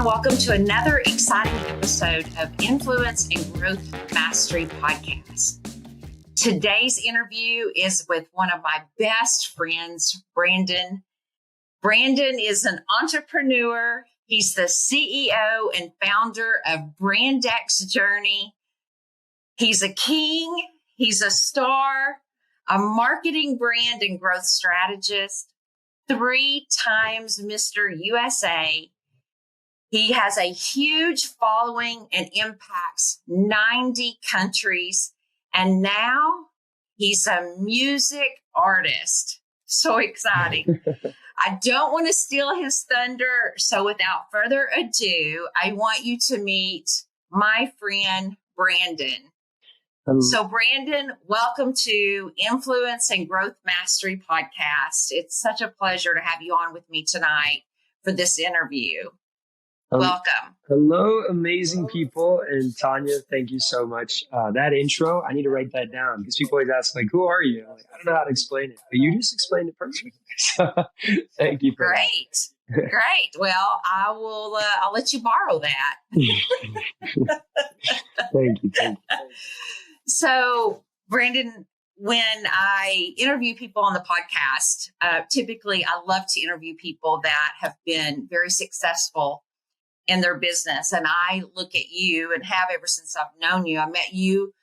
welcome to another exciting episode of Influence and Growth Mastery Podcast. Today's interview is with one of my best friends, Branden. Branden is an entrepreneur. He's the CEO and founder of Brandex Journey. He's a king. He's a star, a marketing brand and growth strategist, 3 times Mr. USA. He has a huge following and impacts 90 countries. And now he's a music artist. So exciting. I don't want to steal his thunder. So without further ado, I want you to meet my friend, Branden. So Branden, welcome to Influence and Growth Mastery Podcast. It's such a pleasure to have you on with me tonight for this interview. Welcome. Hello, amazing people. And Tonya, thank you so much. That intro, I need to write that down because people always ask, like, who are you? Like, I don't know how to explain it, but you just explained it perfectly. So thank you for Great. Great. Well, I'll let you borrow that. Thank you. So, Branden, when I interview people on the podcast, typically I love to interview people that have been very successful in their business. And I look at you and have ever since I've known you. I met you,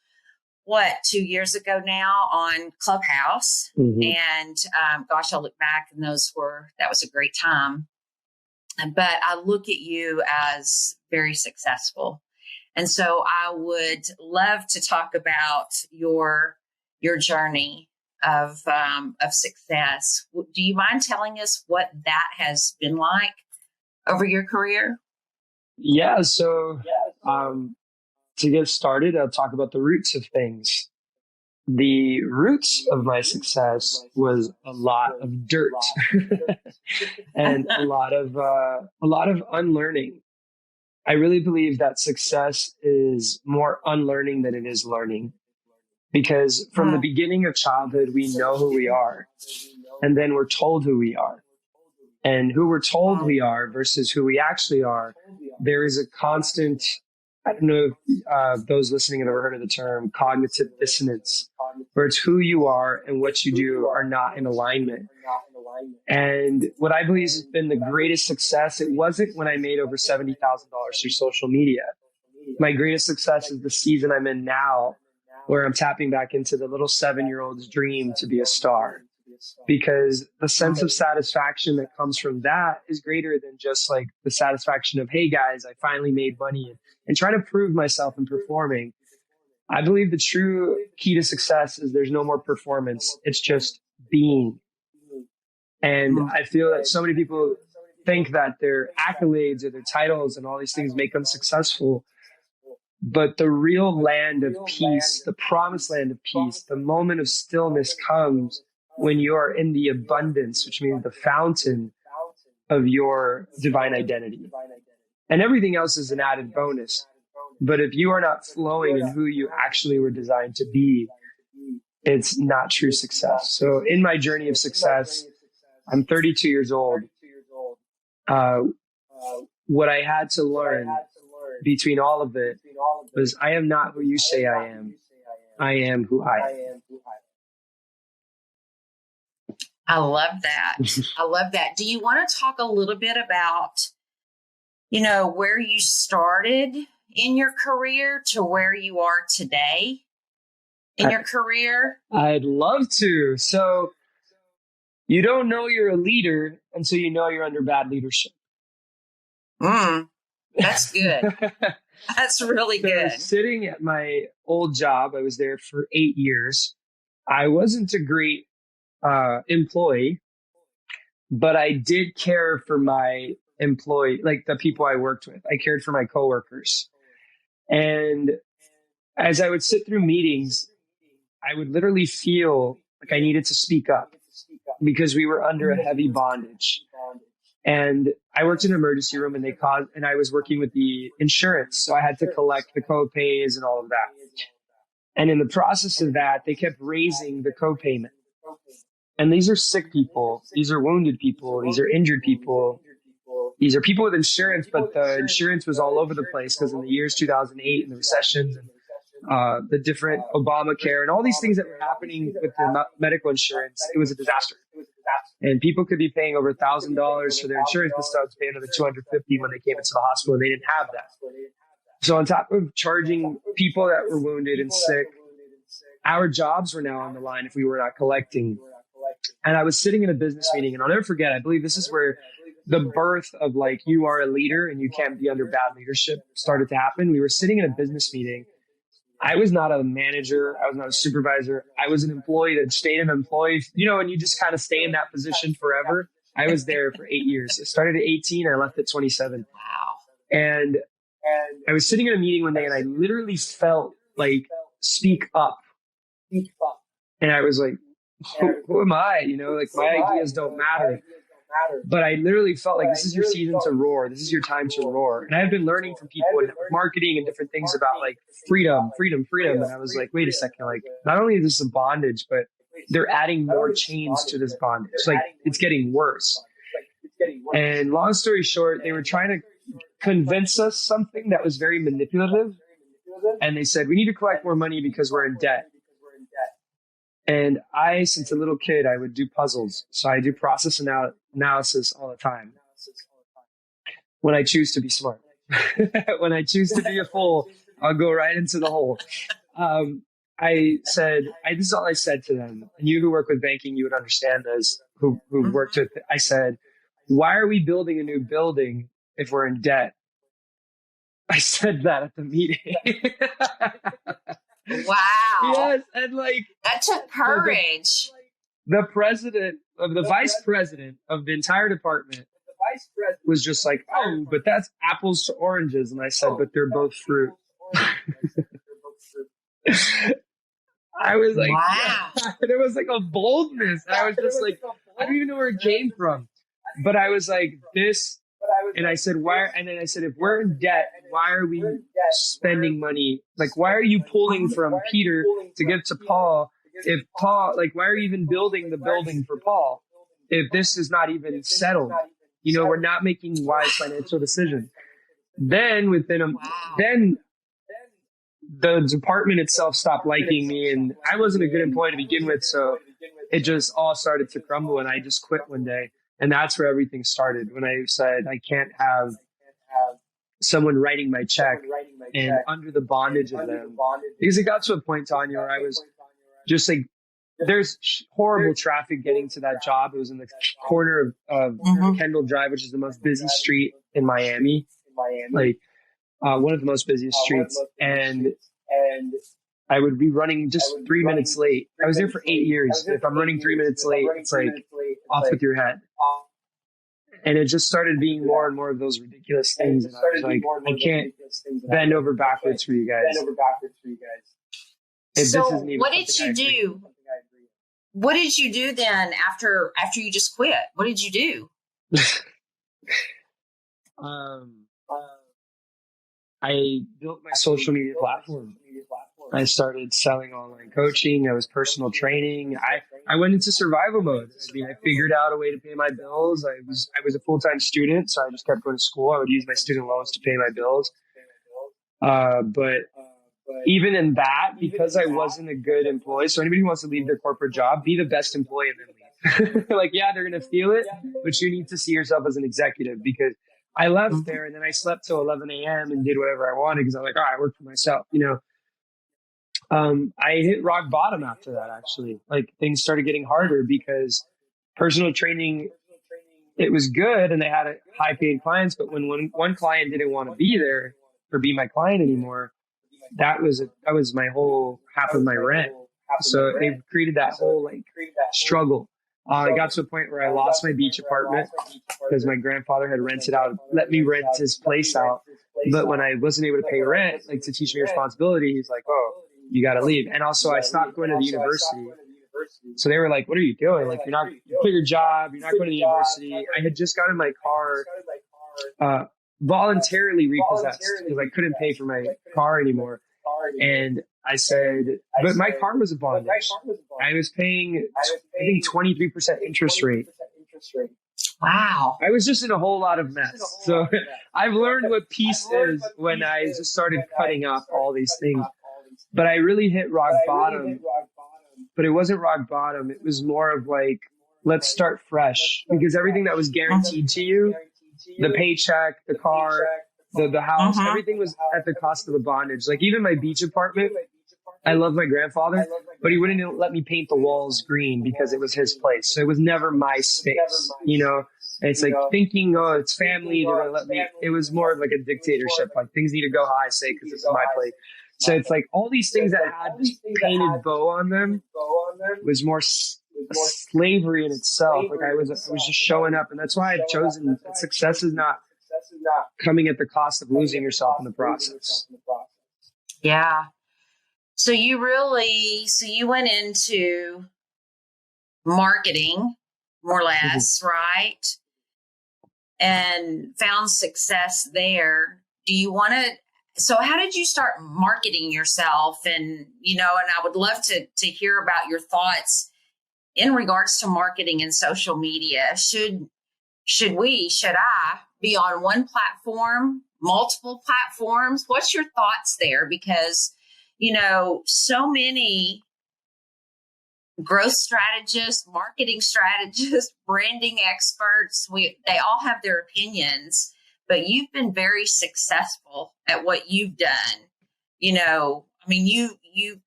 2 years ago now on Clubhouse. Mm-hmm. And gosh, I look back and that was a great time. But I look at you as very successful. And so I would love to talk about your journey of success. Do you mind telling us what that has been like over your career? Yeah. So to get started, I'll talk about the roots of things. The roots of my success was a lot of dirt and a lot of unlearning. I really believe that success is more unlearning than it is learning, because from the beginning of childhood, we know who we are, and then we're told who we are. And who we're told we are versus who we actually are, there is a constant, I don't know if those listening have ever heard of the term cognitive dissonance, where it's who you are and what you do are not in alignment. And what I believe has been the greatest success, it wasn't when I made over $70,000 through social media. My greatest success is the season I'm in now, where I'm tapping back into the little 7-year-old's dream to be a star. Because the sense of satisfaction that comes from that is greater than just like the satisfaction of, hey guys, I finally made money and trying to prove myself and performing. I believe the true key to success is there's no more performance. It's just being. And I feel that so many people think that their accolades or their titles and all these things make them successful. But the real land of peace, the promised land of peace, the moment of stillness comes when you are in the abundance, which means the fountain of your divine identity. And everything else is an added bonus. But if you are not flowing in who you actually were designed to be, it's not true success. So in my journey of success, I'm 32 years old. What I had to learn between all of it was I am not who you say I am. I am who I am. I love that. I love that. Do you want to talk a little bit about, where you started in your career to where you are today in your career? I'd love to. So you don't know you're a leader until you know you're under bad leadership. That's good. That's really good. Sitting at my old job, I was there for 8 years. I wasn't a great employee, but I did care for my employee, like the people I worked with. I cared for my coworkers. And as I would sit through meetings, I would literally feel like I needed to speak up because we were under a heavy bondage. And I worked in an emergency room and I was working with the insurance. So I had to collect the co-pays and all of that. And in the process of that, they kept raising the co-payment. And these are sick people. These are wounded people. These are injured people. these are people with insurance, but the insurance was all over the place because in the years 2008 and the recessions and the different Obamacare and all these things that were happening with the medical insurance, it was a disaster. And people could be paying over $1,000 for their insurance, but still had to pay another $250 when they came into the hospital, and they didn't have that. So on top of charging people that were wounded and sick, our jobs were now on the line if we were not collecting. And I was sitting in a business meeting, and I'll never forget, I believe this is where the birth of like, you are a leader and you can't be under bad leadership started to happen. We were sitting in a business meeting. I was not a manager. I was not a supervisor. I was an employee that stayed an employee, and you just kind of stay in that position forever. I was there for 8 years. It started at 18. I left at 27. Wow. And I was sitting in a meeting one day and I literally felt like, speak up. And I was like, who am I? Like my ideas don't matter. But I literally felt like this is your season to roar. This is your time to roar. And I've been learning from people in marketing and different things about like freedom. And I was like, wait a second, like not only is this a bondage, but they're adding more chains to this bondage. Like it's getting worse. And long story short, they were trying to convince us something that was very manipulative. And they said, we need to collect more money because we're in debt. And I, since a little kid, I would do puzzles. So I do process analysis all the time. When I choose to be smart. When I choose to be a fool, I'll go right into the hole. I said, this is all I said to them. And you who work with banking, you would understand this, who worked with, I said, why are we building a new building if we're in debt? I said that at the meeting. Wow. Yes, and like that took courage. The president of the vice president of the entire department was just like, oh, but that's apples to oranges. And I said, but they're both fruit. I was like, wow. Yeah. There was like a boldness. And I was just like, I don't even know where it came from. But I was like, this. And I said, why? And then I said, if we're in debt, why are we spending money? Like, why are you pulling from Peter to give to Paul? If Paul, like, why are you even building the building for Paul? If this is not even settled, we're not making wise financial decisions. Then then the department itself stopped liking me, and I wasn't a good employee to begin with. So it just all started to crumble, and I just quit one day. And that's where everything started, when I said I can't have someone writing my check and under the bondage of them. Because it got to a point, Tonya, where I was just like, there's horrible traffic getting to that job. It was in the corner of Kendall Drive, which is the most busy street in Miami. Like one of the most busiest streets. And I would be running just 3 minutes late. I was there for 8 years. If I'm running 3 minutes late, it's like off with your head. And it just started being more and more of those ridiculous things. And I was like, I can't bend over backwards for you guys. So what did you do? What did you do then after you just quit? What did you do? I built my social media platform. I started selling online coaching. I was personal training. I went into survival mode. I figured out a way to pay my bills. I was a full-time student, so I just kept going to school. I would use my student loans to pay my bills. But even in that, because I wasn't a good employee, so anybody who wants to leave their corporate job, be the best employee and then leave. Like, yeah, they're going to feel it, but you need to see yourself as an executive, because I left there and then I slept till 11 a.m. and did whatever I wanted because I was like, all right, I work for myself, I hit rock bottom after that, actually. Like, things started getting harder because personal training, it was good and they had high paid clients, but when one client didn't want to be there or be my client anymore, that was my whole half of my rent. So they created that whole struggle. I got to a point where I lost my beach apartment because my grandfather had let me rent his place out. But when I wasn't able to pay rent, to teach me responsibility, he's like, oh, you got to leave. And also I stopped going to the university. So they were like, what are you doing? You quit your job. You're not going to the university. I had just gotten my car voluntarily repossessed because I couldn't pay for my car anymore. And I said, but my car was a bondage. I was paying, I think, 23% interest rate. Wow. I was just in a whole lot of mess. So I've learned what peace is when I just started cutting off all these things. But I really hit rock bottom. But it wasn't rock bottom. It was more of like, let's start fresh, because everything that was guaranteed to you, the paycheck, the car, the house, everything was at the cost of a bondage. Like even my beach apartment, I love my grandfather, but he wouldn't let me paint the walls green because it was his place. So it was never my space, you know? And it's like thinking, oh, it's family, they're going to let me. It was more of like a dictatorship. Like things need to go how I say because this is my place. So it's like all these things that had this painted bow on them was more slavery in itself. Like I was just showing up. And that's why I've chosen that success is not coming at the cost of losing yourself in the process. Yeah. So you went into marketing, more or less, right? And found success there. Do you want to, so how did you start marketing yourself? And, and I would love to hear about your thoughts in regards to marketing and social media. Should I be on one platform, multiple platforms? What's your thoughts there? Because so many growth strategists, marketing strategists, branding experts, they all have their opinions, but you've been very successful at what you've done. You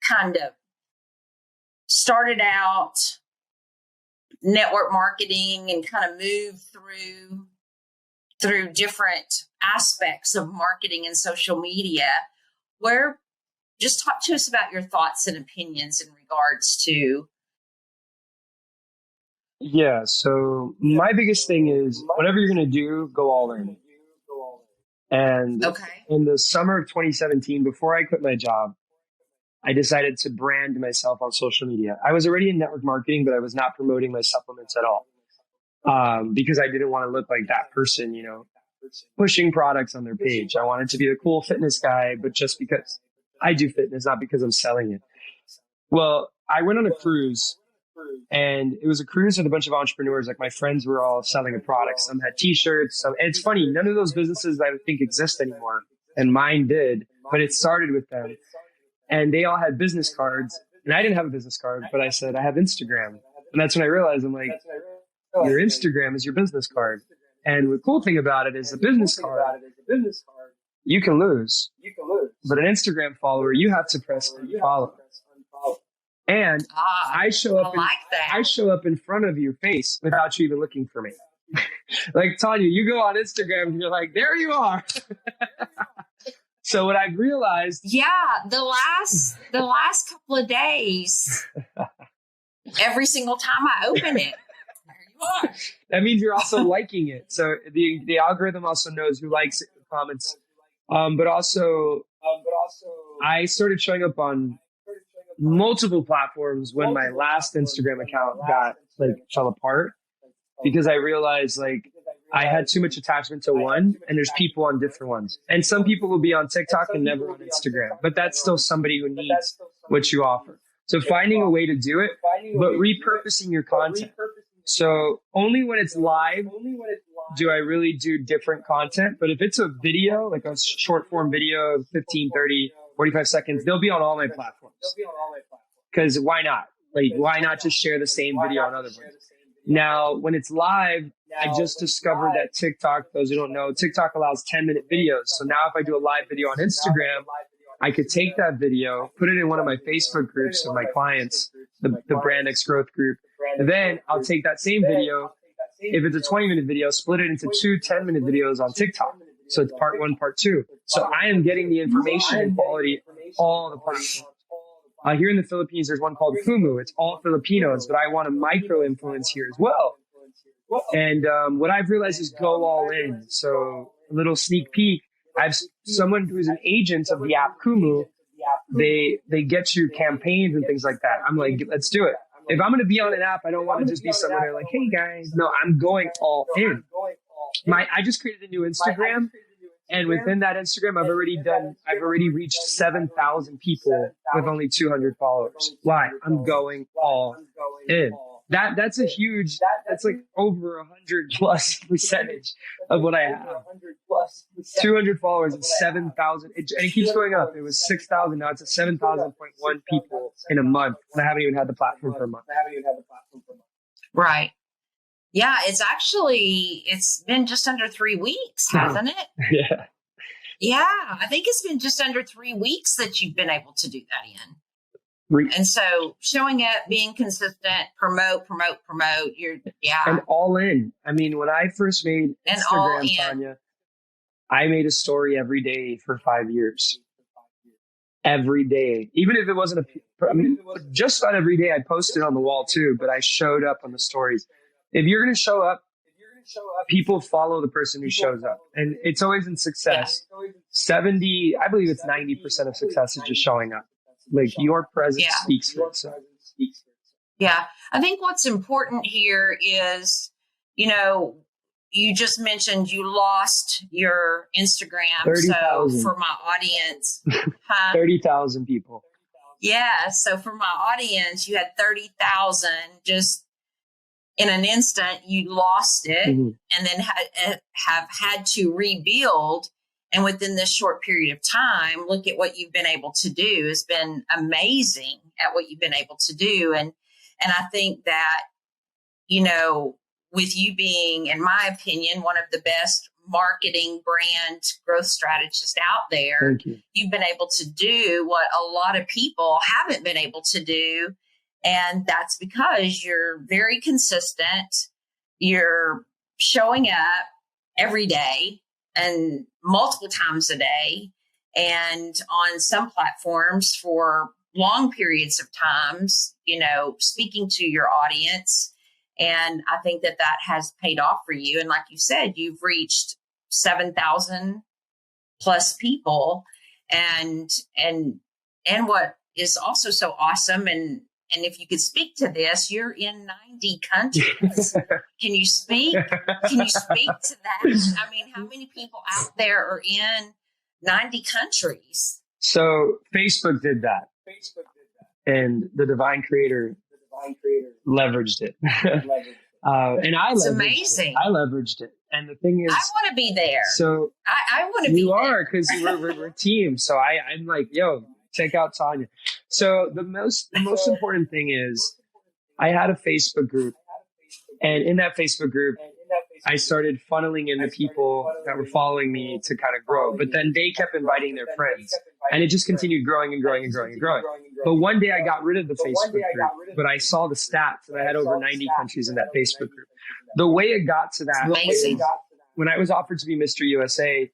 kind of started out network marketing and kind of moved through different aspects of marketing and social media. Just talk to us about your thoughts and opinions in regards to. Yeah. So my biggest thing is whatever you're going to do, go all in. And in the summer of 2017, before I quit my job, I decided to brand myself on social media. I was already in network marketing, but I was not promoting my supplements at all. Because I didn't want to look like that person, pushing products on their page. I wanted to be the cool fitness guy, but just because I do fitness, not because I'm selling it. Well, I went on a cruise, and it was a cruise with a bunch of entrepreneurs. Like my friends were all selling a product. Some had t-shirts. And it's funny, none of those businesses I think exist anymore. And mine did, but it started with them. And they all had business cards. And I didn't have a business card, but I said, I have Instagram. And that's when I realized, I'm like, your Instagram is your business card. And the cool thing about it is a business card, you can lose. But an Instagram follower, you have to press unfollow. And I show up in front of your face without you even looking for me. Like Tonya, you go on Instagram and you're like, there you are. So what I've realized. Yeah, the last couple of days, every single time I open it, there you are. That means you're also liking it. So the algorithm also knows who likes it, comments. But also, I started showing up on multiple platforms when my last Instagram account fell apart, because I realized I had too much attachment to one, and there's people on different ones. And some people will be on TikTok and never on Instagram, but that's still somebody who needs what you offer. So finding a way to do it, but repurposing your content. So only when it's live do I really do different content. But if it's a video, like a short form video of 15, 30, 45 seconds, they'll be on all my platforms. Because why not? Why not just share the same video on other ones? Now, when it's live, I just discovered that TikTok, those who don't know, TikTok allows 10-minute videos. So now if I do a live video on Instagram, I could take that video, put it in one of my Facebook groups of my clients, the Brand X Growth group. And then I'll take that same video. If it's a 20-minute video, split it into 2 10-minute videos on TikTok. So it's part 1, part 2. So I am getting the information and quality all the platforms. Here in the Philippines, there's one called Fumu. It's all Filipinos, but I want to micro influence here as well. And what I've realized is go all in. So a little sneak peek. I have someone who's an agent of the app Kumu. They get you campaigns and things like that. I'm like, let's do it. If I'm going to be on an app, I don't want to just be someone who's like, hey guys. No, I'm going all in. I just created a new Instagram. And within that Instagram, I've already reached 7,000 people with only 200 followers. Why? I'm going all in. That's a huge, that's like over 100+% of what I have. 200 followers and 7,000, and it keeps going up. It was 6,000, now it's at 7,000.1 people in a month, and I haven't even had the platform for a month. Right. Yeah, it's been just under 3 weeks, hasn't it? Yeah. Yeah, I think it's been just under 3 weeks that you've been able to do that in. And so showing up, being consistent, promote, and all in. I mean, when I first made Instagram, Tonya, I made a story every day for 5 years. Every day. Even if it wasn't just about every day, I posted on the wall too, but I showed up on the stories. If you're going to show up, people follow the person who shows up. And it's always in success. I believe it's 90% of success is just showing up. Like your presence speaks for itself. Yeah. I think what's important here is, you just mentioned you lost your Instagram. 30,000. So for my audience, 30,000 people. Yeah. So for my audience, you had 30,000 just in an instant, you lost it, and then have had to rebuild. And within this short period of time, look at what you've been able to do. It's been amazing at what you've been able to do. And I think that, with you being, in my opinion, one of the best marketing brand growth strategists out there, you've been able to do what a lot of people haven't been able to do. And that's because you're very consistent. You're showing up every day and multiple times a day, and on some platforms for long periods of times, speaking to your audience. And I think that has paid off for you. And like you said, you've reached 7,000 plus people. And what is also so awesome, and if you could speak to this, you're in 90 countries. Can you speak to that? I mean, how many people out there are in 90 countries? So Facebook did that. And the divine creator leveraged it. And it's amazing. I leveraged it. And the thing is, I want to be there. So I want to be there. You are, because we're a team. So I'm like, yo, check out Tonya. So the most important thing is I had a Facebook group, and in that Facebook group, I started funneling in the people that were following me to kind of grow, but then they kept inviting their friends, and it just continued growing and growing and growing and growing. But one day I got rid of the Facebook group, but I saw the stats, and I had over 90 countries in that Facebook group. The way it got to that was when I was offered to be Mr. USA,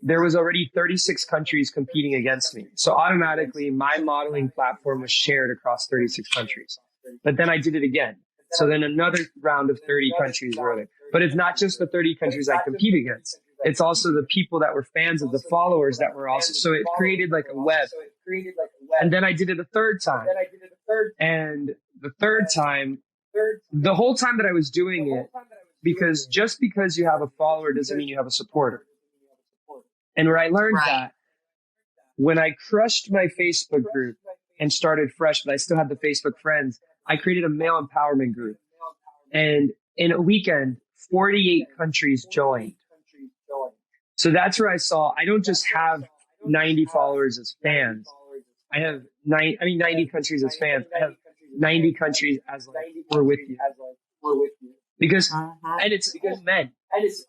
there was already 36 countries competing against me. So automatically my modeling platform was shared across 36 countries. But then I did it again. So then another round of 30 countries were there. But it's not just the 30 countries I compete against. It's also the people that were fans of the followers that were also. So it created like a web. And then I did it a third time. And the third time, the whole time that I was doing it, because just because you have a follower doesn't mean you have a supporter. And where I learned that, when I crushed my Facebook group and started fresh, but I still had the Facebook friends, I created a male empowerment group. And in a weekend, 48 countries joined. So that's where I saw, I don't just have 90 followers as fans. I have 90 countries as fans. I have 90 countries as like, we're with you. Because, and it's all men.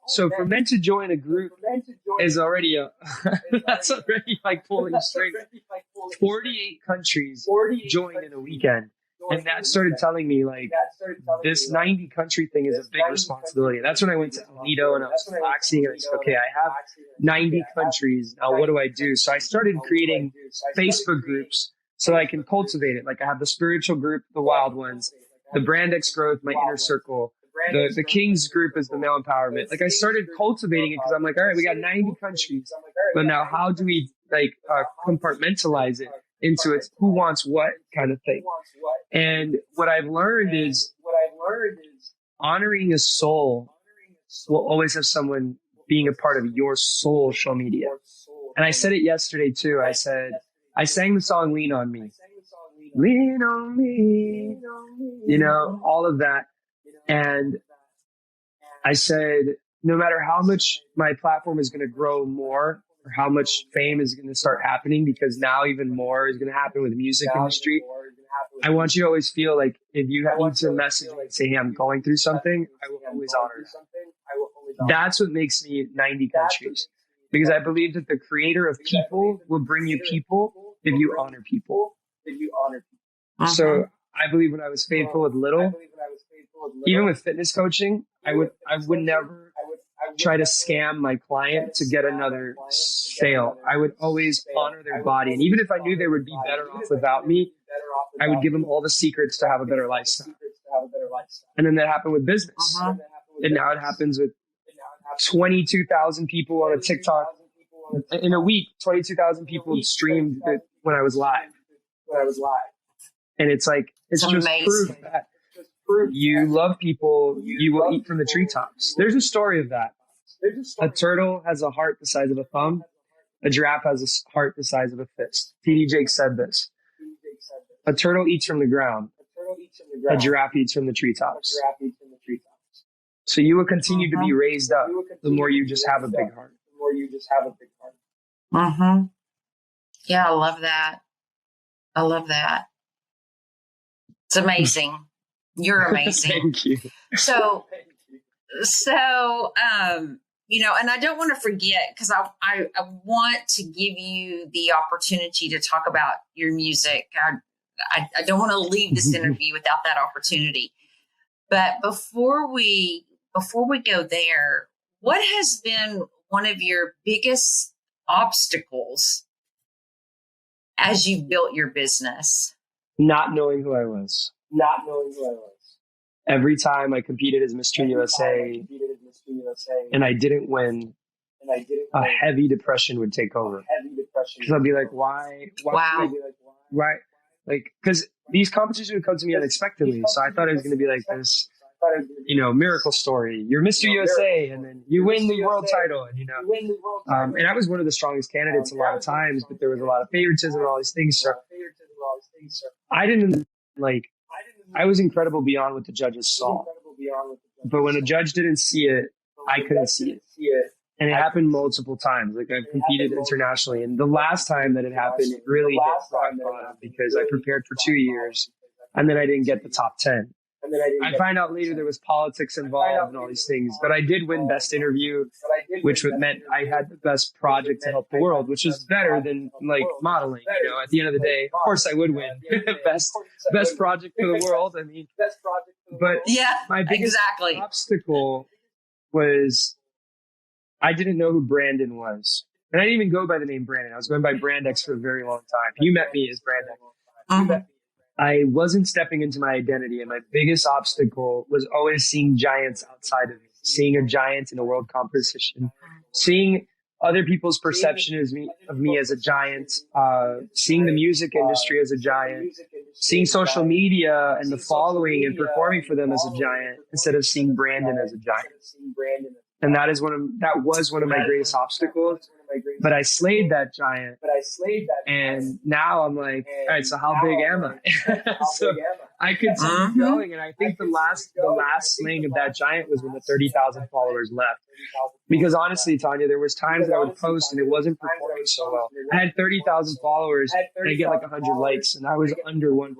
So for men to join a group is already that's already like pulling strings. 48 countries joined in a weekend. And that started telling me like this 90 country thing is a big responsibility. And that's when I went to Alito and I was relaxing and I said, okay, I have 90 countries. Now what do I do? So I started creating Facebook groups so I can cultivate it. Like I have the spiritual group, the wild ones, the brand X growth, my inner circle. The King's group is the male empowerment. Like I started cultivating it because I'm like, all right, we got 90 countries, but now how do we like compartmentalize it into its who wants what kind of thing? And what I've learned is honoring a soul will always have someone being a part of your social media. And I said it yesterday too. I said, I sang the song Lean on Me. lean on me, all of that. And I said, no matter how much my platform is going to grow more or how much fame is going to start happening, because now even more is going to happen with the music industry, I want you to always feel like if you need to message me and say, hey, I'm going through something, I will always honor that. That's what makes me 90 countries, because I believe that the creator of people will bring you people if you honor people. So I believe when I was faithful with little, even with fitness coaching, I would never try to scam my client to get another sale. I would always honor their body. And even if I knew they would be better off without me, I would give them all the secrets to have a better lifestyle. And then that happened with business. And now it happens with 22,000 people on a TikTok. In a week, 22,000 people streamed it when I was live. And it's like, it's just amazing. Proof that you love people, you will eat from the treetops. There's a story of that. A turtle has a heart the size of a thumb. A giraffe has a heart the size of a fist. T.D. Jakes said this. A turtle eats from the ground. A giraffe eats from the treetops. So you will continue to be raised up the more you just have a big heart. Yeah, I love that. I love that. It's amazing. You're amazing. Thank you. So, and I don't want to forget, because I want to give you the opportunity to talk about your music. I don't want to leave this interview without that opportunity. But before we go there, what has been one of your biggest obstacles as you built your business? Not knowing who I was. Every time I competed as Mr. USA and I didn't win, a heavy depression would take over. Because I'd be like, why? Wow. Why? Like, because these competitions would come to me unexpectedly. So I thought it was going to be like this, miracle story. You're Mr. USA and then you win the world title. And I was one of the strongest candidates a lot of times, but there was a lot of favoritism and all these things. So I was incredible beyond what the judges saw. But when a judge didn't see it, I couldn't see it. And it happened multiple times. Like, I've competed internationally. And the last time that it happened, it really hit rock bottom, because I prepared for 2 years and then I didn't get the top 10. I find out later there was politics involved and all these things, but I did win Best Interview, which meant I had the best project to help the world, which is better than modeling. At the end of the day, of course I would win best project for the world. I mean, but yeah, my biggest obstacle was I didn't know who Branden was. And I didn't even go by the name Branden. I was going by Brandex for a very long time. You met me as Brandex. I wasn't stepping into my identity, and my biggest obstacle was always seeing giants outside of me, seeing a giant in a world competition, seeing other people's perception of me as a giant, seeing the music industry as a giant, seeing social media and the following and performing for them as a giant, instead of seeing Branden as a giant. And that was one of my greatest obstacles. But I slayed that giant. And now I'm like, all right, so how big am I? So I continued going. And I think the last slaying of that giant was when the 30,000 followers left. Because honestly, Tonya, there was times that I would post and it wasn't performing so well. I had 30,000 followers and I get like 100 likes, and I was under 1%.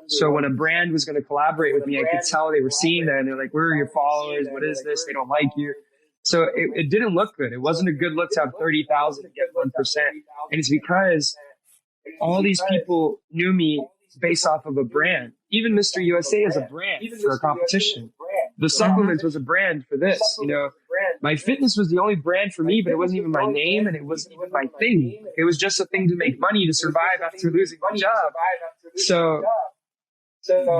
So when a brand was going to collaborate with me, I could tell they were seeing that and they're like, where are your followers? What is this? They don't like you. So it didn't look good. It wasn't a good look to have 30,000 and get 1%. And it's because all these people knew me based off of a brand. Even Mr. USA is a brand for a competition. The supplements was a brand for this. My fitness was the only brand for me, but it wasn't even my name and it wasn't even my thing. It was just a thing to make money to survive after losing my job. So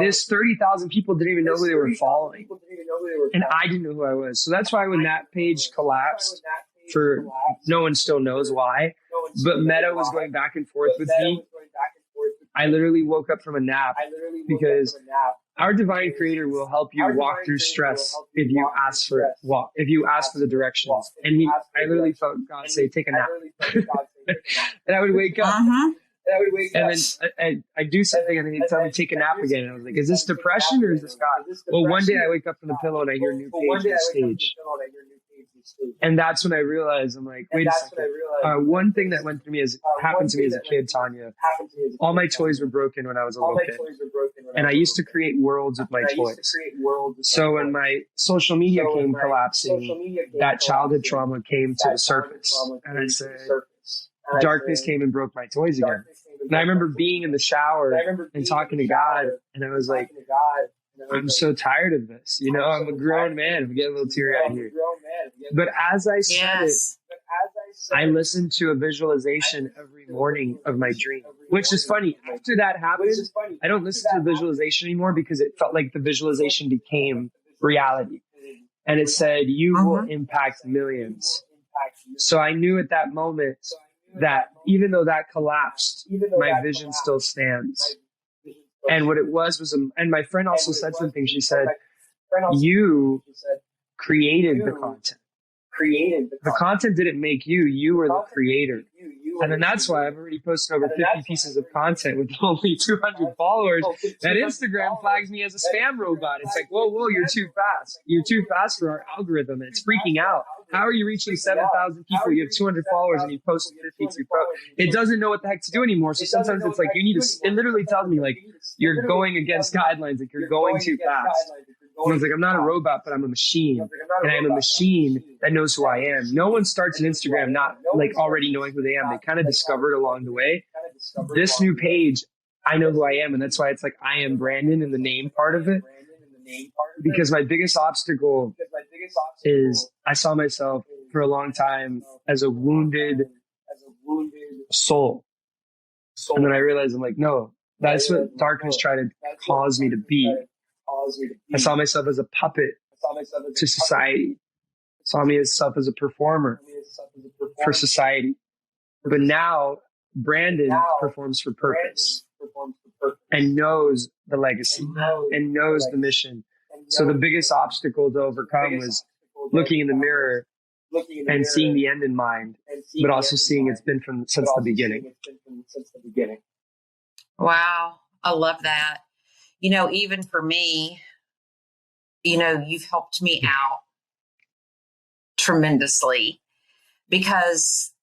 this 30,000 people didn't even know who they were following. And I didn't know who I was. So that's why when that page collapsed, for no one still knows why, but Meta was going back and forth with me. I literally woke up from a nap, because our divine creator will help you walk through stress if you ask for it. If you ask for the directions. And I literally felt God say, take a nap. And I would wake up And then I do something and they tell me take a nap again. And I was like, is this depression or is this God? Well, one day I wake up from the pillow and I hear a new page on the stage. And that's when I realized, I'm like, wait a second. One thing that happened to me as a kid, Tonya, all my toys were broken when I was a little kid. And I used to create worlds with my toys. So when my social media came collapsing, that childhood trauma came to the surface. And I said, darkness came and broke my toys again. And I remember being in the shower and talking to God. And I was like, I'm so tired of this. You know, I'm a grown man. I'm getting a little teary-eyed here. But as I said it, I listened to a visualization every morning of my dream, which is funny. After that happened, I don't listen to the visualization anymore because it felt like the visualization became reality. And it said, you will impact millions. So I knew at that moment that even though that collapsed, my vision still stands. And what it was, and my friend also said something. She said, you created the content. The content didn't make you. You were the creator. And then that's why I've already posted over 50 pieces of content with only 200 followers. That Instagram flags me as a spam robot. It's like, whoa, you're too fast. You're too fast for our algorithm. And it's freaking out. How are you reaching 7,000 people? You have 200 followers and you posted 52 posts. It doesn't know what the heck to do anymore. So sometimes it's like, it literally tells me like, you're going against guidelines. Like you're going too fast. And I was like, I'm not a robot, but I'm a machine. And I'm a machine that knows who I am. No one starts an Instagram not like already knowing who they am. They kind of discover it along the way. This new page, I know who I am. And that's why it's like, I am Branden in the name part of it. Because my biggest obstacle is I saw myself for a long time as a wounded soul. And then I realized I'm like, no, that's what darkness tried to cause me to be. I saw myself as a puppet to society. I saw myself as a performer for society. But now Branden performs for purpose and knows the legacy and knows the mission. So the biggest obstacle to overcome was looking in the mirror and seeing the end in mind, but also seeing it's been since the beginning. Wow. I love that. You know, even for me, you know, you've helped me out tremendously because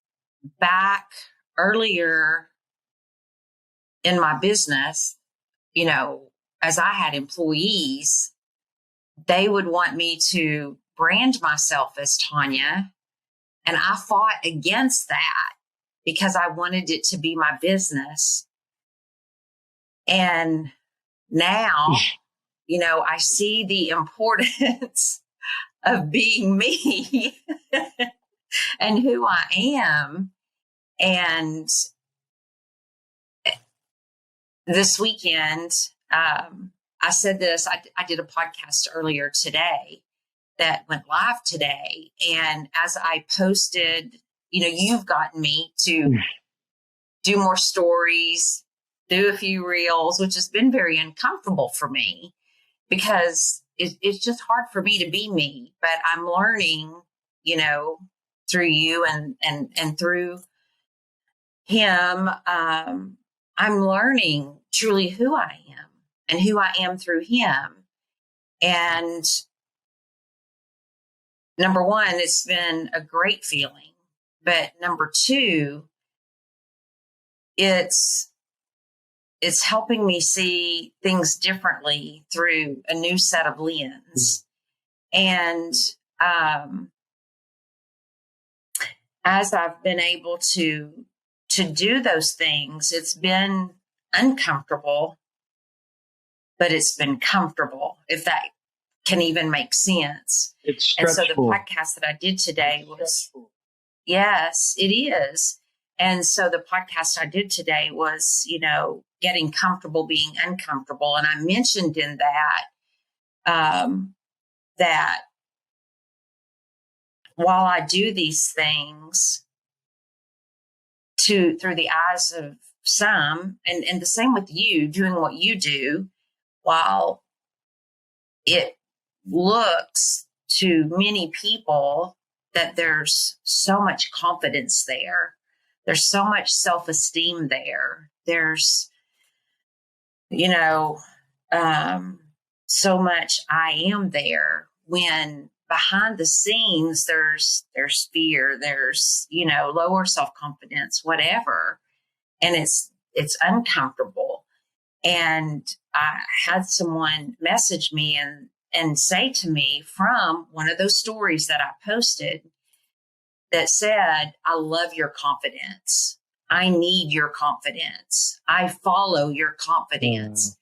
back earlier in my business, you know, as I had employees, they would want me to brand myself as Tonya. And I fought against that because I wanted it to be my business. And now, you know, I see the importance of being me and who I am. And this weekend, I said this, I did a podcast earlier today that went live today. And as I posted, you know, you've gotten me to do more stories, do a few reels, which has been very uncomfortable for me because it's just hard for me to be me. But I'm learning, you know, through you and through him, I'm learning truly who I am and who I am through him. And number one, it's been a great feeling. But number two, it's helping me see things differently through a new set of lens. And as I've been able to do those things, it's been uncomfortable, but it's been comfortable, if that can even make sense. It's stressful. And so the podcast that I did today was, yes, it is. And so the podcast I did today was, you know, getting comfortable being uncomfortable. And I mentioned in that, that while I do these things through the eyes of some, and the same with you doing what you do, while it looks to many people that there's so much confidence there, There's so much self-esteem there. There's, so much I am there, when behind the scenes there's fear, there's, lower self-confidence, whatever. And it's uncomfortable. And I had someone message me and say to me from one of those stories that I posted that said, I love your confidence. I need your confidence. I follow your confidence.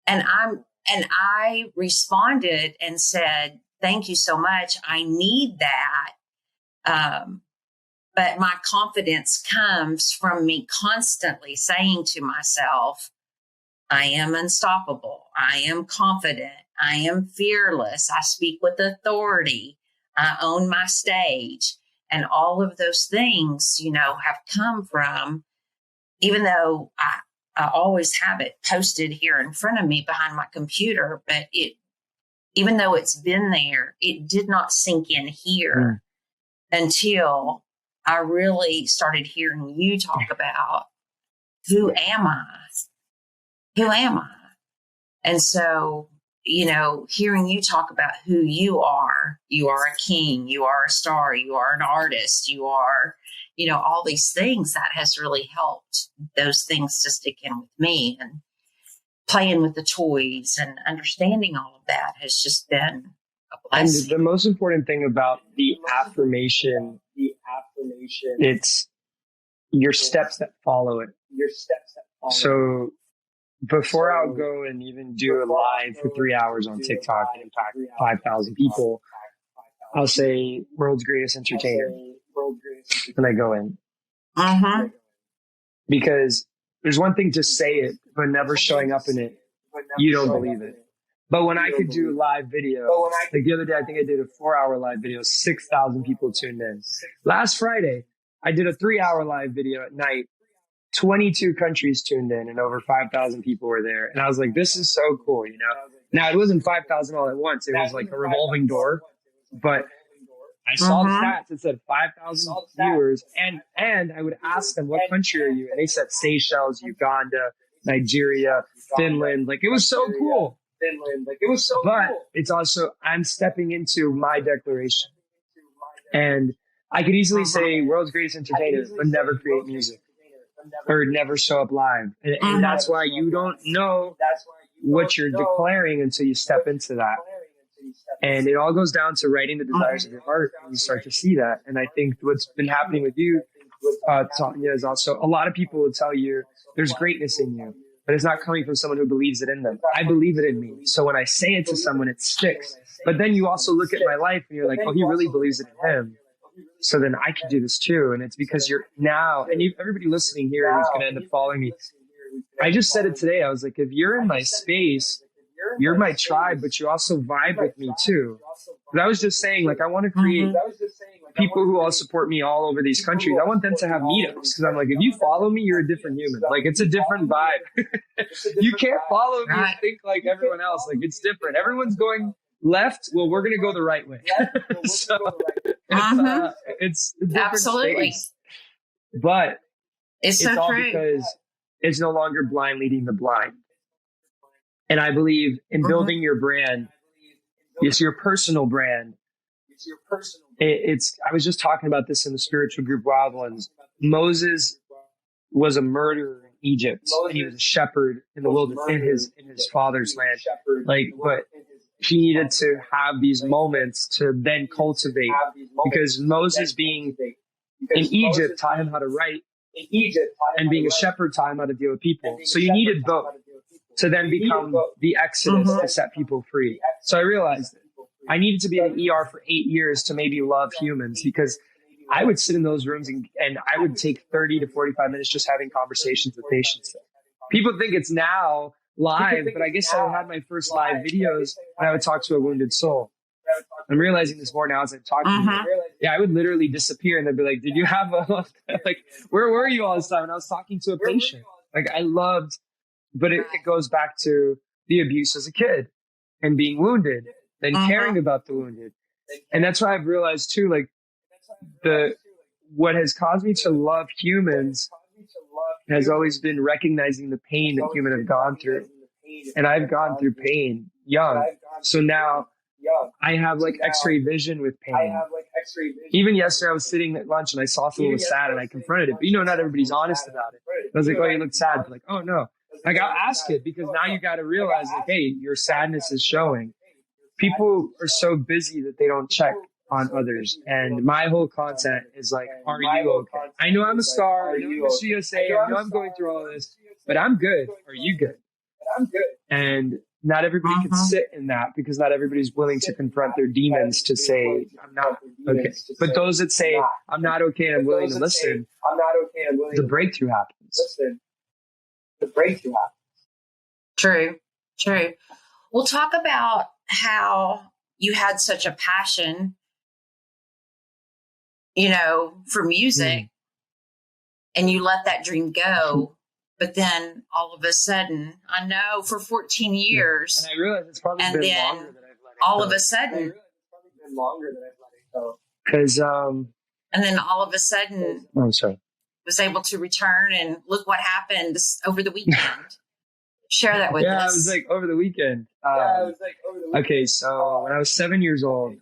And I responded and said, thank you so much. I need that. But my confidence comes from me constantly saying to myself, I am unstoppable. I am confident. I am fearless. I speak with authority. I own my stage. And all of those things, have come from, even though I always have it posted here in front of me behind my computer, but even though it's been there, it did not sink in here until I really started hearing you talk about, who am I? Who am I? And so, hearing you talk about who you are a king, you are a star, you are an artist, you are, all these things, that has really helped those things to stick in with me. And playing with the toys and understanding all of that has just been a blessing. And the most important thing about the affirmation, it's your steps that follow it. So before I'll go and even do a live for 3 hours on TikTok and impact 5,000 people, I'll say world's greatest entertainer. And I go in. Because there's one thing to say it, but never showing up in it, you don't believe it. But when I could do a live video, like the other day, I think I did a 4-hour live video, 6,000 people tuned in. Last Friday, I did a 3-hour live video at night. 22 countries tuned in and over 5,000 people were there. And I was like, this is so cool, Now, it wasn't 5,000 all at once. It was like a revolving door. But I saw the stats. It said 5,000 viewers. And I would ask them, what country are you? And they said Seychelles, Uganda, Nigeria, Finland. Like, it was so cool. But it's also, I'm stepping into my declaration. And I could easily say world's greatest entertainer, but never create music. Or never show up live. And that's why you don't know what you're declaring until you step into that. And it all goes down to writing the desires of your heart, and you start to see that. And I think what's been happening with you, Tonya, is also a lot of people will tell you there's greatness in you, but it's not coming from someone who believes it in them. I believe it in me. So when I say it to someone, it sticks. But then you also look at my life and you're like, oh, he really believes it in him. So then I can do this too. And it's because you're now, and everybody listening here who's going to end up following me. I just said it today. I was like, if you're in my space, you're my tribe, but you also vibe with me too. But I was just saying, like, I want to create people who all support me all over these countries. I want them to have meetups because I'm like, if you follow me, you're a different human. Like, it's a different vibe. You can't follow me and think like everyone else. Like, it's different. Everyone's going left. Well, we're going to go the right way. So it's a different space. But it's all true. Because it's no longer blind leading the blind. And I believe in building your brand. It's your personal brand. I was just talking about this in the spiritual group Wild Ones. Moses was a murderer in Egypt, and he was a shepherd in the wilderness in his father's land. But he needed to have these moments to then cultivate, because Moses being in Egypt taught him how to write, and being a shepherd taught him how to deal with people. So you needed both to then become the Exodus to set people free. So I realized I needed to be in the ER for 8 years to maybe love humans, because I would sit in those rooms and I would take 30 to 45 minutes just having conversations with patients. People think it's now live, but I guess I had my first live videos and I would talk to a wounded soul. I'm realizing this more now as I'm talking to you. Yeah, I would literally disappear and they'd be like, did you have a, like, where were you all this time? And I was talking to a patient. Like, I loved, but it goes back to the abuse as a kid and being wounded and caring about the wounded. And that's why I've realized too, like, what has caused me to love humans has always been recognizing the pain that humans have gone through. And I've gone through pain young. So now I have like x-ray vision with pain. Even yesterday I was sitting at lunch and I saw someone was sad and I confronted it. But not everybody's honest about it. I was like, oh, you look sad. But like, oh no. Like I'll ask it because now you got to realize like, hey, your sadness is showing. People are so busy that they don't check on others. And my whole content is like, are you okay? I know I'm a star. I know I'm Mr. USA. I know I'm going through all this, but I'm good. Are you good? And not everybody can sit in that because not everybody's willing to confront their demons to say, I'm not okay. But those that say, I'm not okay and I'm willing to listen, the breakthrough happens. True. We'll talk about how you had such a passion, for music and you let that dream go. But then all of a sudden, I know for 14 years. And I realize it's probably been longer than I've let it all go. of a sudden. Because, and then all of a sudden, I'm sorry. Was able to return and look what happened over the weekend. Share that with us. Yeah, it was like over the weekend. Okay, so when I was 7 years old,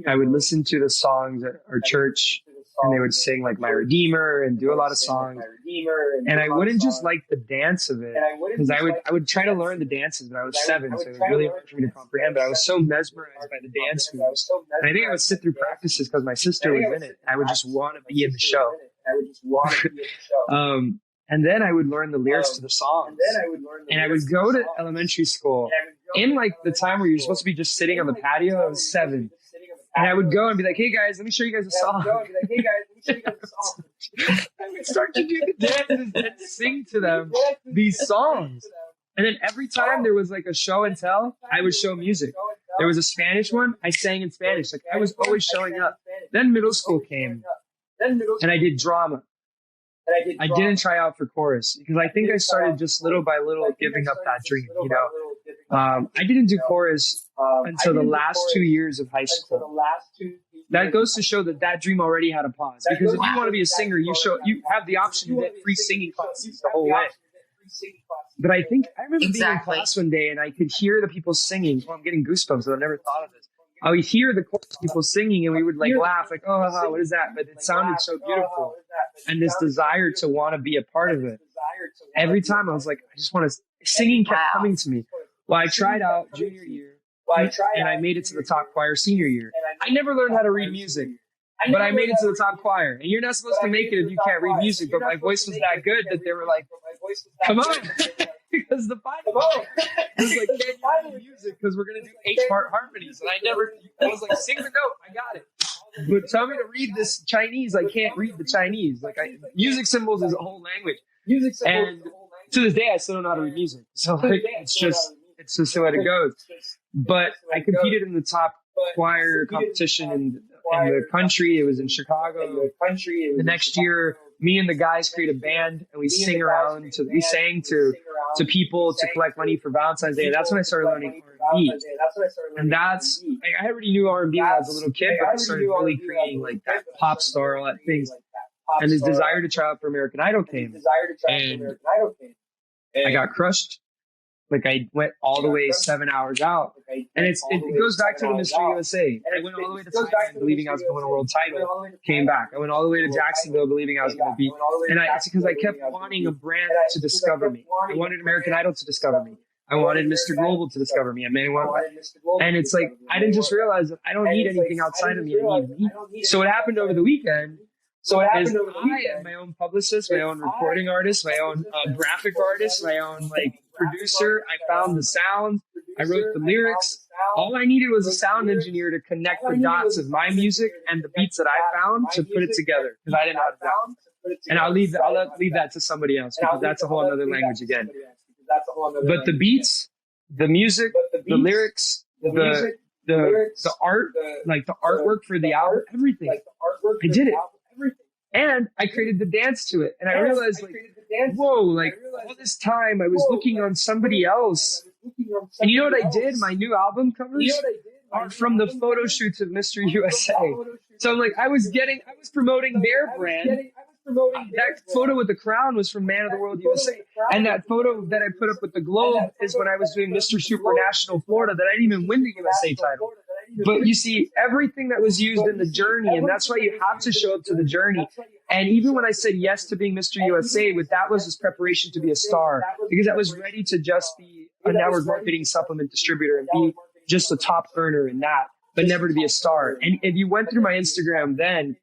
I would listen to the songs at our church, and they would sing like My Redeemer and do a lot of songs. And I wouldn't just like the dance of it, because I would try to learn the dances, but I was 7, so it was really hard for me to comprehend. But I was so mesmerized by the dance moves. And I think I would sit through practices because my sister was in it. I would just want to be in the show. And then I would learn the lyrics to the songs. And I would go to elementary school in like the time where you're supposed to be just sitting on the patio. I was 7. And I would go and be like, hey guys, let me show you guys a song. I would start to do the dances and sing to them these songs. And then every time there was like a show and tell, I would show music. There was a Spanish one, I sang in Spanish. Like I was always showing up. Then middle school came and I did drama. I didn't try out for chorus because I think I started just little by little giving up that dream, I didn't do chorus until the last 2 years of high school. That goes to show that dream already had a pause. Because if you want to be a singer, you have the option to get free singing classes the whole way. But I remember being in class one day and I could hear the people singing. Oh, I'm getting goosebumps. I've never thought of this. I would hear the people singing and we would like laugh like, oh, what is that? But it sounded so beautiful. And this desire to want to be a part of it. Every time I was like, I just want to, singing kept coming to me. Well, I tried out junior year and I made it to the top choir senior year. I never learned how to read music, but I made it to the top choir. And you're not supposed to make it if you can't read music, but my voice was that good that they were like, come on. Because the Bible was like, can't you read music? Because we're going to do 8-part harmonies. And I was like, sing the note. I got it. But tell me to read this Chinese. I can't read the Chinese. Music symbols is a whole language. And to this day, I still don't know how to read music. So like, it's just the way it goes. But I competed in the top choir competition in the country. It was in Chicago. The next year, me and the guys create a band and we sing around. We sang to people to collect money for Valentine's Day. That's when I started learning R&B. And I already knew R&B when I was a little kid, but I started really creating like that pop star, all that things. And this desire to try out for American Idol came. And I got crushed. Like I went all the way 7 hours out. And it goes back to the Mr. USA. I went all the way to Thailand believing I was going to win a world title. Came back. I went all the way to Jacksonville believing I was going to beat. And it's because I kept wanting a brand to discover me. I wanted American Idol to discover me. I wanted Mr. Global to discover me. And it's like, I didn't just realize that I don't need anything outside of me. I need me. So what happened over the weekend is I am my own publicist, my own recording artist, my own graphic artist, my own producer. I found the sound. I wrote the lyrics. All I needed was a sound engineer to connect the dots of my music and the beats that I found to put it together because I didn't know how to do it. And I'll leave that to somebody else because that's a whole other language again. But the beats, the music, the lyrics, the art, like the artwork for the album, everything. I did it. And I created the dance to it. And I realized whoa, all this time I was looking on somebody else. And you know what I did? My new album covers? are from the photo shoots of Mr. USA. So like I was promoting their brand. That photo with the crown was from Man of the World USA. And that photo that I put up with the globe is when I was doing Mr. Supranational Florida that I didn't even win the USA title. But you see, everything that was used in the journey, and that's why you have to show up to the journey. And even when I said yes to being Mr. USA, that was his preparation to be a star, because I was ready to just be a network marketing supplement distributor and be just a top earner in that, but never to be a star. And if you went through my Instagram then,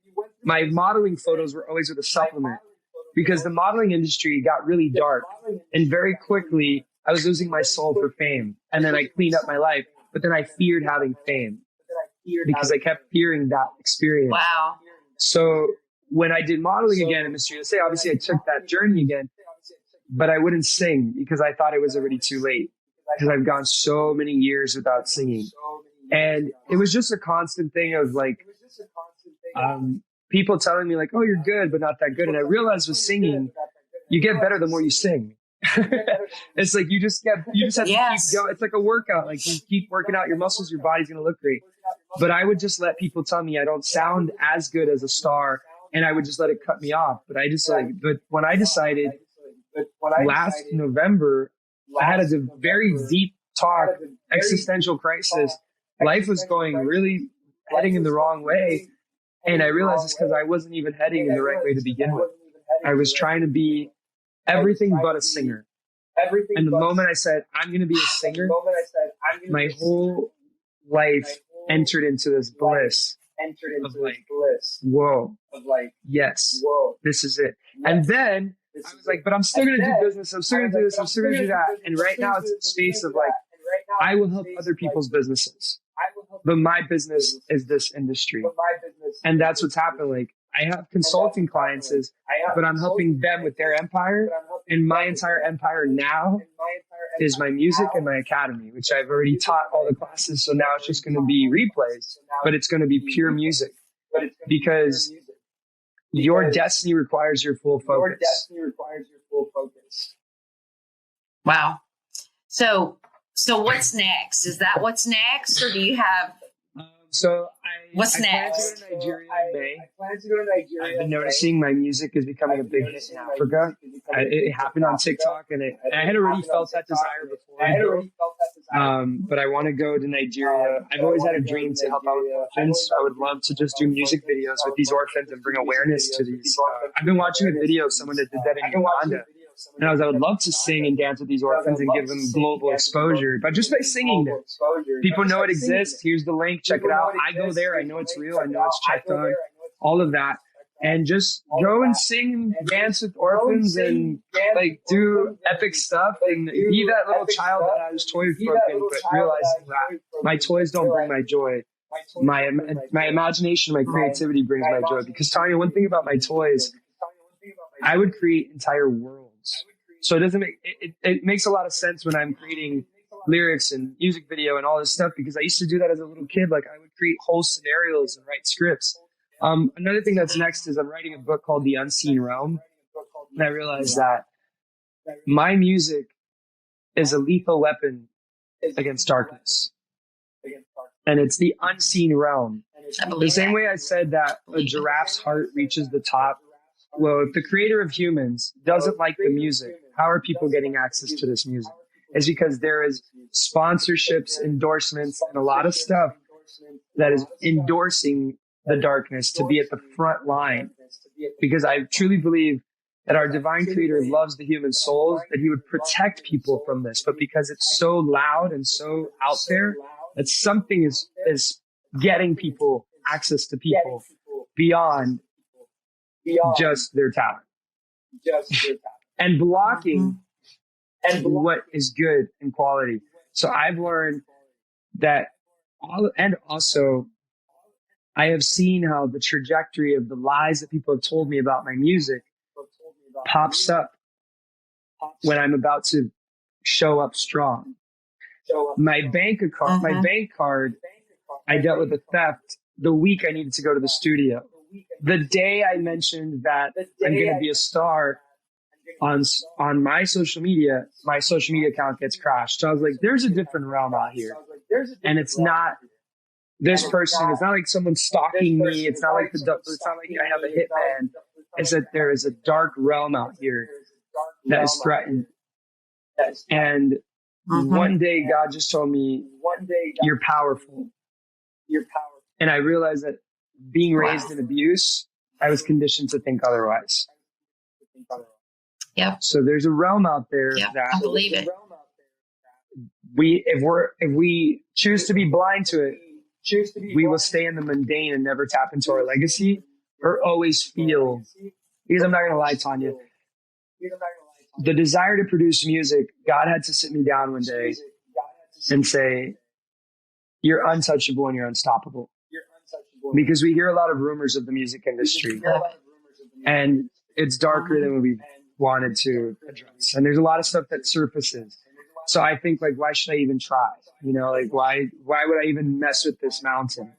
my modeling photos were always with a supplement, because the modeling industry got really dark. And very quickly, I was losing my soul for fame. And then I cleaned up my life. But then I feared having fame because I kept fearing that experience. Wow. So when I did modeling again in Mr. USA, obviously I took that journey again, but I wouldn't sing because I thought it was already too late, because I've gone so many years without singing. And it was just a constant thing of like, people telling me like, oh, you're good, but not that good. And I realized with singing, you get better the more you sing. It's like you just have to keep going. It's like a workout. Like you keep working out your muscles, your body's going to look great. But I would just let people tell me I don't sound as good as a star, and I would just let it cut me off. But when I decided last November, I had a very deep talk, existential crisis. Life was going really heading in the wrong way. And I realized it's because I wasn't even heading in the right way to begin with. I was trying to be everything but a singer. And the moment I said, I'm going to be a singer, my whole life entered into this bliss of like, whoa, yes, this is it. And then I was like, but I'm still going to do business. I'm still going to do this. I'm still going to do that. And right now it's a space of like, I will help other people's businesses, but my business is this industry. And that's what's happened. Like, I have consulting clients, but I'm helping them with their empire. And my entire empire now is my music and my academy, which I've already taught all the classes. So now it's just going to be replays, but it's going to be pure music, because your destiny requires your full focus. Wow. So what's next? Is that what's next, or do you have? What's next? I plan to go to Nigeria in May. I've been noticing my music is becoming a big hit in Africa. It happened on TikTok, and I had already felt that desire before. But I want to go to Nigeria. I've always had a dream to help out with orphans. I would love to just do music videos with these orphans and bring awareness to these. I've been watching a video of someone that did that in Uganda. And I would love to sing and dance with these orphans and give them global exposure, but just by singing them. People know it exists. Here's the link. Check it out. I go there. I know it's real. I know it's checked on. All of that. And just go and sing and dance with orphans and like do epic stuff and be that little child that I was toy broken, but realizing that my toys don't bring my joy. My imagination, my creativity brings my joy. Because Tonya, one thing about my toys, I would create entire worlds. So it makes a lot of sense when I'm creating lyrics and music video and all this stuff, because I used to do that as a little kid. Like I would create whole scenarios and write scripts. Another thing that's next is I'm writing a book called The Unseen Realm. And I realized that my music is a lethal weapon against darkness. And it's the unseen realm. The same way I said that a giraffe's heart reaches the top. Well, if the creator of humans doesn't like the music, how are people getting access to this music? It's because there is sponsorships, endorsements, and a lot of stuff that is endorsing the darkness to be at the front line. Because I truly believe that our divine creator loves the human souls, that he would protect people from this. But because it's so loud and so out there, that something is getting people access to people beyond just their talent, and blocking what is good and quality. So I've learned that also I have seen how the trajectory of the lies that people have told me about my music pops up when I'm about to show up strong. My bank card, I dealt with a theft the week I needed to go to the studio. The day I mentioned that I'm going to be a star on my social media account gets crashed. So I was like, there's a different realm out here. And it's not this person. It's not like someone stalking me. It's not like it's not like I have a hitman. It's that there is a dark realm out here that is threatened. And one day God just told me, you're powerful. And I realized that being raised in abuse, I was conditioned to think otherwise. Yep. So there's a realm out there that I believe it. If we choose to be blind to it, we will stay in the mundane and never tap into our legacy, or always feel, because I'm not going to lie, Tonya, the desire to produce music, God had to sit me down one day and say, you're untouchable and you're unstoppable. Because we hear a lot of rumors of the music industry, and it's darker than we wanted to address. And there's a lot of stuff that surfaces. So I think, like, why should I even try? Like, why would I even mess with this mountain?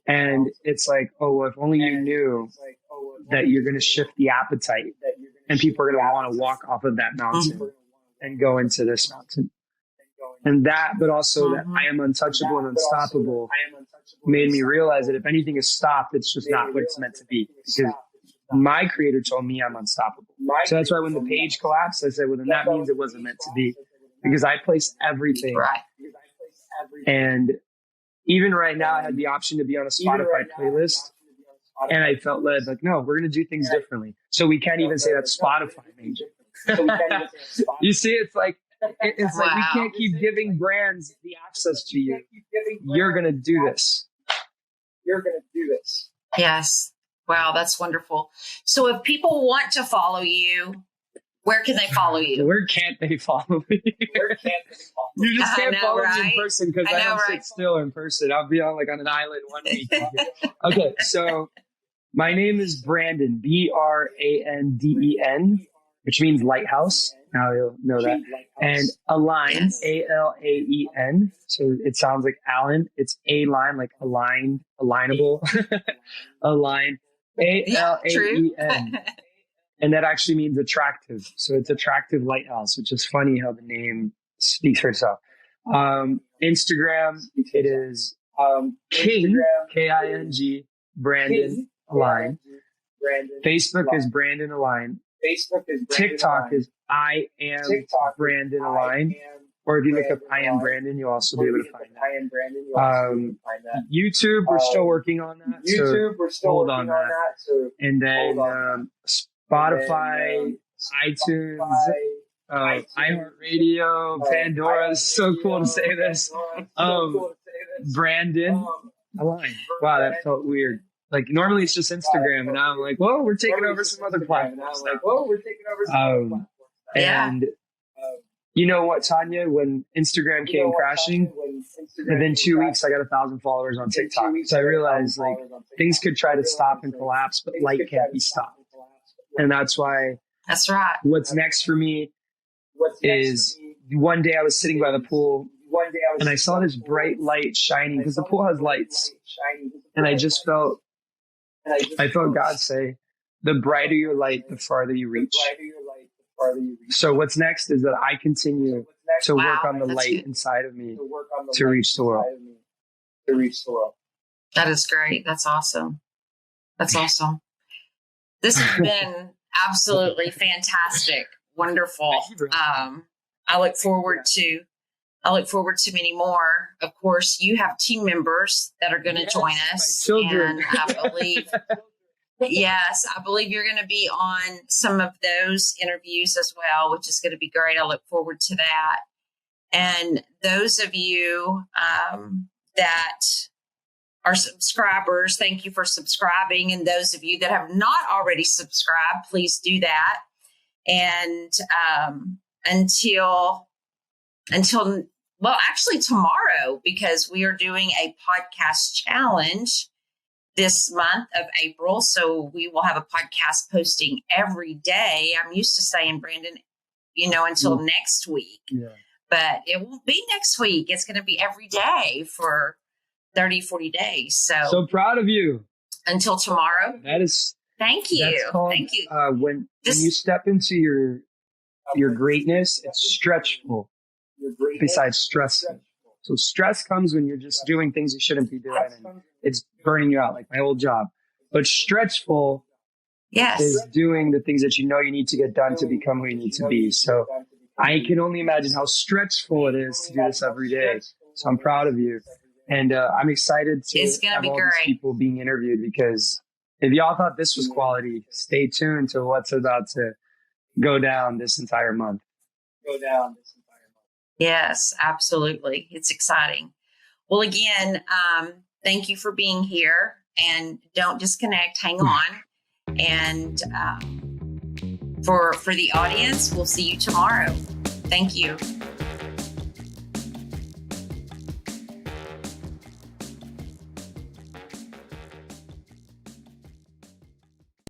And it's like, oh, well, if only you knew that you're going to shift the appetite and people are going to want to walk off of that mountain and go into this mountain. And that, but also that I am untouchable and unstoppable, made me realize that if anything is stopped, it's just not what it's meant to be. Because my creator told me I'm unstoppable. So that's why when the page collapsed, I said, well, then that means it wasn't meant to be. Because I place everything. Right. And even right now, I had the option to be on a Spotify playlist. And I felt led, like, no, we're going to do things differently. So we can't even say that Spotify made it. You see, it's like we can't keep giving brands the access to you. You're going to do this. Yes. Wow, that's wonderful. So if people want to follow you, where can they follow you? Where can't they follow me? You just can't follow me in person, because I don't sit still in person. I'll be on an island one week. Okay, so my name is Branden, Branden, which means lighthouse. Now you'll know that. And Alaen, Alaen. So it sounds like Alan. It's A-line, like aligned, alignable. Alaen, Alaen. And that actually means attractive. So it's attractive lighthouse, which is funny how the name speaks for itself. Instagram, it is King, King, Branden Alaen. Facebook is Branden Alaen. TikTok is I am Branden Alaen. Or if you look up I am Branden, you'll also be able to find that. YouTube, we're still working on that. So hold on that. And then Spotify, iTunes, iHeartRadio, Pandora. It's so cool to say this. Branden Alaen. Wow, that felt weird. Like, normally it's just Instagram, and now I'm like, whoa, we're taking over some other platforms. And you know what, Tonya? When Instagram came crashing, within 2 weeks, I got 1,000 followers on TikTok. So I realized, like, things could try to stop and collapse, but light can't be stopped. And that's why. That's right. What's next for me is, one day I was sitting by the pool, and I saw this bright light shining, because the pool has lights. And I felt God say, the brighter your light, the farther you reach. So what's next is that I continue to work on the light inside of me to reach the world. That is great. That's awesome. This has been absolutely fantastic. Wonderful. I look forward to many more. Of course, you have team members that are going to join us. Children. And I believe you're going to be on some of those interviews as well, which is going to be great. I look forward to that. And those of you that are subscribers, thank you for subscribing. And those of you that have not already subscribed, please do that. And until actually tomorrow, because we are doing a podcast challenge this month of April. So we will have a podcast posting every day. I'm used to saying, Branden, until next week, but it won't be next week. It's going to be every day for 30, 40 days. So proud of you. Until tomorrow. Thank you. Thank you. When you step into your greatness, it's stretchful besides stressful. So stress comes when you're just doing things you shouldn't be doing and it's burning you out, like my old job. But stretchful is doing the things that you know you need to get done to become who you need to be. So I can only imagine how stretchful it is to do this every day. So I'm proud of you. And I'm excited to have all these people being interviewed, because if y'all thought this was quality, stay tuned to what's about to go down this entire month. Yes, absolutely. It's exciting. Well, again, thank you for being here, and don't disconnect. Hang on. And for the audience, we'll see you tomorrow. Thank you.